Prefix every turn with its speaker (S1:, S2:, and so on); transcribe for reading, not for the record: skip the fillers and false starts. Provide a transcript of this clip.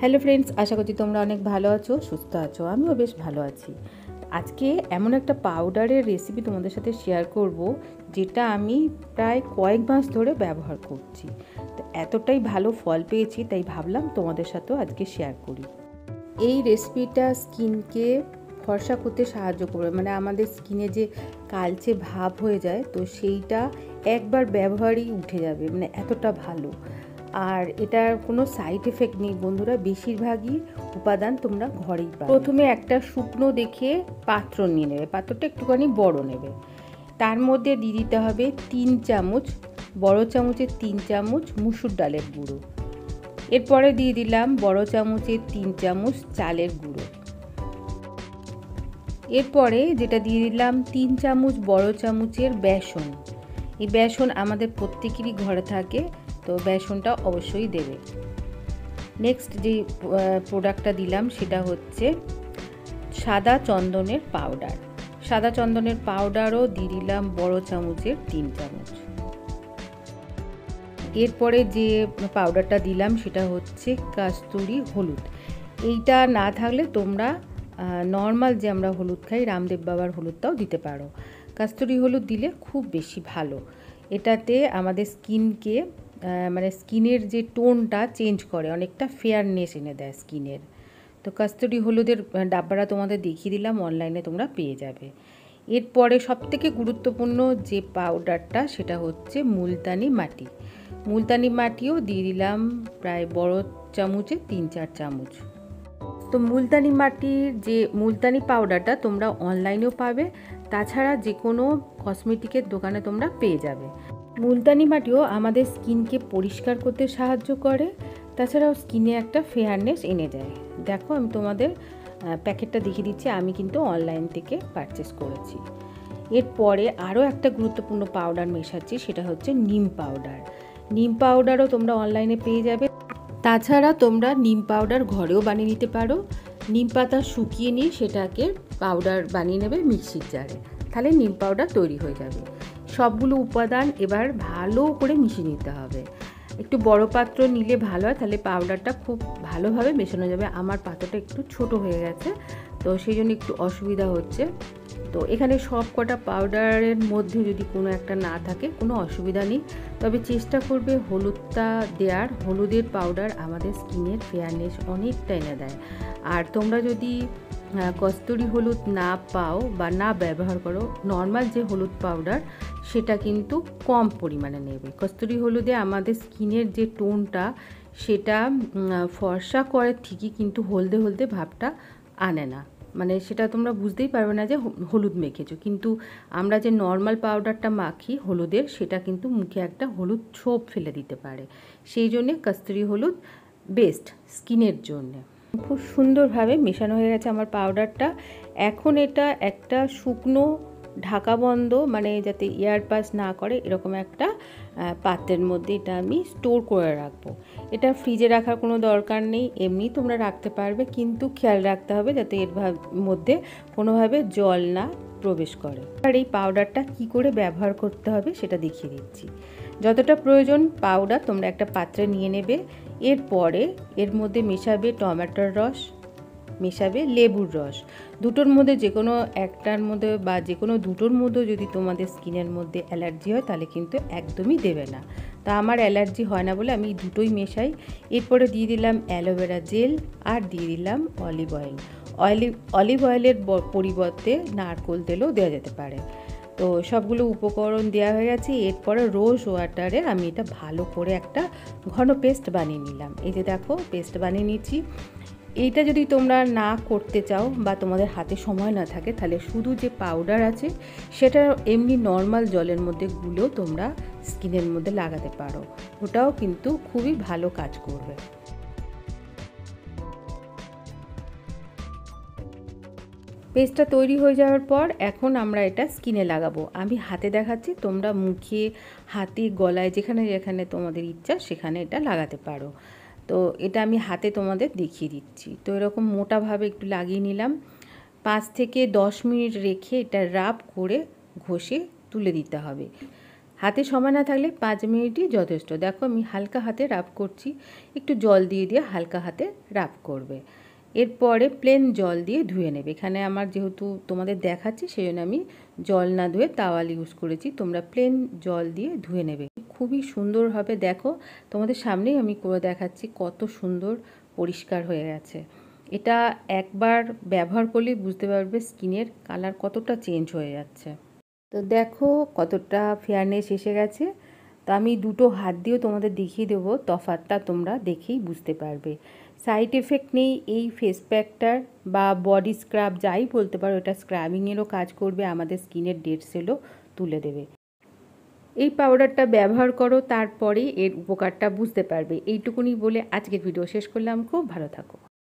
S1: Hello friends, আশা করছি তোমরা অনেক ভালো আছো, সুস্থ আছো। আমিও বেশ ভালো আছি। আজকে এমন একটা পাউডারের রেসিপি তোমাদের সাথে শেয়ার করব, যেটা আমি প্রায় কয়েক মাস ধরে ব্যবহার করছি। তো এতটাই ভালো ফল পেয়েছি, তাই ভাবলাম তোমাদের সাথেও আজকে শেয়ার করি। এই রেসিপিটা স্কিনকে ফর্সা করতে সাহায্য করবে, মানে আমাদের স্কিনে যে কালচে ভাব হয়ে যায়, তো সেইটা একবার ব্যবহারই উঠে যাবে, মানে এতটা ভালো। আর এটার কোনো সাইড এফেক্ট নেই বন্ধুরা, বেশিরভাগই উপাদান তোমরা ঘরেই পাবে। প্রথমে একটা শুকনো দেখে পাত্র নিয়ে নেবে, পাত্রটা একটুখানি বড় নেবে। তার মধ্যে দিয়ে দিতে হবে 3 চামচ, বড় চামচের 3 চামচ মুসুর ডালের গুঁড়ো। এরপরে দিয়ে দিলাম বড় চামচের 3 চামচ চালের গুঁড়ো। এরপরে যেটা দিয়ে দিলাম 3 চামচ বড় চামচের বেসন। এই বেসন আমাদের প্রত্যেকেরই ঘরে থাকে, তো বেসনটা অবশ্যই দেবে। নেক্সট যে প্রোডাক্টটা দিলাম সেটা হচ্ছে সাদা চন্দনের পাউডার। সাদা চন্দনের পাউডারও দিয়ে দিলাম বড় চামচের 3 চামচ। এরপরে যে পাউডারটা দিলাম সেটা হচ্ছে কাস্তুরি হলুদ। এইটা না থাকলে তোমরা নর্মাল যে আমরা হলুদ খাই, রামদেব বাবার হলুদটাও দিতে পারো। কাস্তুরি হলুদ দিলে খুব বেশি ভালো। এটাতে আমাদের স্কিনকে মানে স্কিনের যে টোনটা চেঞ্জ করে, অনেকটা ফেয়ারনেস এনে দেয় স্কিনের। তো কাস্তুরি হলুদের ডাব্বাটা তোমাদের দেখিয়ে দিলাম, অনলাইনে তোমরা পেয়ে যাবে। এরপরে সবথেকে গুরুত্বপূর্ণ যে পাউডারটা সেটা হচ্ছে মুলতানি মাটি। মুলতানি মাটিও দিয়ে দিলাম প্রায় বড় চামচে 3-4 চামচ। তো মুলতানি মাটির যে মুলতানি পাউডারটা তোমরা অনলাইনেও পাবে, তাছাড়া যে কোনো কসমেটিকের দোকানে তোমরা পেয়ে যাবে। মুলতানি মাটিও আমাদের স্কিনকে পরিষ্কার করতে সাহায্য করে, তাছাড়াও স্কিনে একটা ফেয়ারনেস এনে দেয়। দেখো আমি তোমাদের প্যাকেটটা দেখিয়ে দিচ্ছি, আমি কিন্তু অনলাইন থেকে পারচেস করেছি। এরপরে আরও একটা গুরুত্বপূর্ণ পাউডার মেশাচ্ছি, সেটা হচ্ছে নিম পাউডার। নিম পাউডারও তোমরা অনলাইনে পেয়ে যাবে। তাছাড়া তোমরা নিম পাউডার ঘরেও বানিয়ে নিতে পারো। নিম পাতা শুকিয়ে নিয়ে সেটাকে পাউডার বানিয়ে নেবে মিক্সির জারে, তাহলে নিম পাউডার তৈরি হয়ে যাবে। সবগুলো উপাদান এবার ভালো করে মিশিয়ে নিতে হবে। একটু বড় পাত্র নিলে ভালো হয়, তাহলে পাউডারটা খুব ভালোভাবে মেশানো যাবে। আমার পাত্রটা একটু ছোট হয়ে গেছে, তো সেই জন্য একটু অসুবিধা হচ্ছে। তো এখানে সব কটা পাউডারের মধ্যে যদি কোনো একটা না থাকে কোনো অসুবিধা নেই, তবে চেষ্টা করবে হলুদটা দেওয়ার। হলুদের পাউডার আমাদের স্কিনের ফেয়ারনেস অনেকটা এনে দেয়। আর তোমরা যদি কস্তুরি হলুদ না পাও বা না ব্যবহার করো, নর্মাল যে হলুদ পাউডার সেটা কিন্তু কম পরিমাণে নেবে। কস্তুরি হলুদে আমাদের স্কিনের যে টোনটা সেটা ফর্সা করে ঠিকই, কিন্তু হলদে হলদে ভাবটা আনে না, মানে সেটা তোমরা বুঝতেই পারবে না যে হলুদ মেখেছো। কিন্তু আমরা যে নর্মাল পাউডারটা মাখি হলুদের, সেটা কিন্তু মুখে একটা হলুদ ছোপ ফেলে দিতে পারে। সেই জন্যে কস্তুরি হলুদ বেস্ট স্কিনের জন্যে। খুব সুন্দরভাবে মেশানো হয়ে গেছে আমার পাউডারটা। এখন এটা একটা শুকনো ঢাকা বন্ধ, মানে যাতে এয়ার পাস না করে, এরকম একটা পাত্রের মধ্যে এটা আমি স্টোর করে রাখবো। এটা ফ্রিজে রাখার কোনো দরকার নেই, এমনি তোমরা রাখতে পারবে, কিন্তু খেয়াল রাখতে হবে যাতে এর মধ্যে কোনোভাবে জল না প্রবেশ করে। আর এই পাউডারটা কি করে ব্যবহার করতে হবে সেটা দেখিয়ে দিচ্ছি। যতটা প্রয়োজন পাউডার তোমরা একটা পাত্রে নিয়ে নেবে। এরপরে এর মধ্যে মেশাবে টমেটোর রস, মেশাবে লেবুর রস। দুটোর মধ্যে যে কোনো একটার মধ্যে বা যে কোনো দুটোর মধ্যে যদি তোমাদের স্কিনের মধ্যে অ্যালার্জি হয়, তাহলে কিন্তু একদমই দেবে না। তা আমার অ্যালার্জি হয় না বলে আমি দুটোই মেশাই। এরপরে দিয়ে দিলাম অ্যালোভেরা জেল, আর দিয়ে দিলাম অলিভ অয়েল। অলিভ অয়েলের পরিবর্তে নারকেল তেলও দেওয়া যেতে পারে। তো সবগুলো উপকরণ দেওয়া হয়ে গেছে। এরপরে রোজ ওয়াটারে আমি এটা ভালো করে একটা ঘন পেস্ট বানিয়ে নিলাম। এই যে দেখো পেস্ট বানিয়ে নিচ্ছি। এইটা যদি তোমরা না করতে চাও বা তোমাদের হাতে সময় না থাকে, তাহলে শুধু যে পাউডার আছে সেটা এমনি নর্মাল জলের মধ্যে গুলেও তোমরা স্কিনের মধ্যে লাগাতে পারো, ওটাও কিন্তু খুবই ভালো কাজ করবে। পেস্টটা তৈরি হয়ে যাওয়ার পর এখন আমরা এটা স্কিনে লাগাবো। আমি হাতে দেখাচ্ছি, তোমরা মুখে, হাতে, গলায়, যেখানে যেখানে তোমাদের ইচ্ছা সেখানে এটা লাগাতে পারো। তো এটা আমি হাতে তোমাদের দেখিয়ে দিচ্ছি। তো এরকম মোটাভাবে একটু লাগিয়ে নিলাম। 5 থেকে 10 মিনিট রেখে এটা রাব করে ঘষে তুলে দিতে হবে। হাতে সময় না থাকলে 5 মিনিটই যথেষ্ট। দেখো আমি হালকা হাতে রাব করছি, একটু জল দিয়ে দিয়ে হালকা হাতে রাব করবে। এরপরে প্লেন জল দিয়ে ধুয়ে নেবে। এখানে আমার যেহেতু তোমাদের দেখাচ্ছি সেই জন্য আমি জল না ধুয়ে তাওয়াল ইউজ করেছি, তোমরা প্লেন জল দিয়ে ধুয়ে নেবে। খুবই সুন্দর হবে, দেখো তোমাদের সামনেই আমি করে দেখাচ্ছি কত সুন্দর পরিষ্কার হয়ে গেছে। এটা একবার ব্যবহার করলেই বুঝতে পারবে স্কিনের কালার কতটা চেঞ্জ হয়ে যাচ্ছে। তো দেখো কতটা ফেয়ারনেস এসে গেছে। তো আমি দুটো হাত দিয়েও তোমাদের দেখিয়ে দেবো, তফাৎটা তোমরা দেখেই বুঝতে পারবে। সাইড এফেক্ট নেই এই ফেস প্যাকটার বা বডি স্ক্রাব যাই বলতে পারো, এটা স্ক্রাবিংয়েরও কাজ করবে, আমাদের স্কিনের ডেড সেলও তুলে দেবে। এই পাউডারটা ব্যবহার করো, তারপরেই এর উপকারটা বুঝতে পারবে। এইটুকুনি বলে আজকের ভিডিও শেষ করলাম। খুব ভালো থাকো।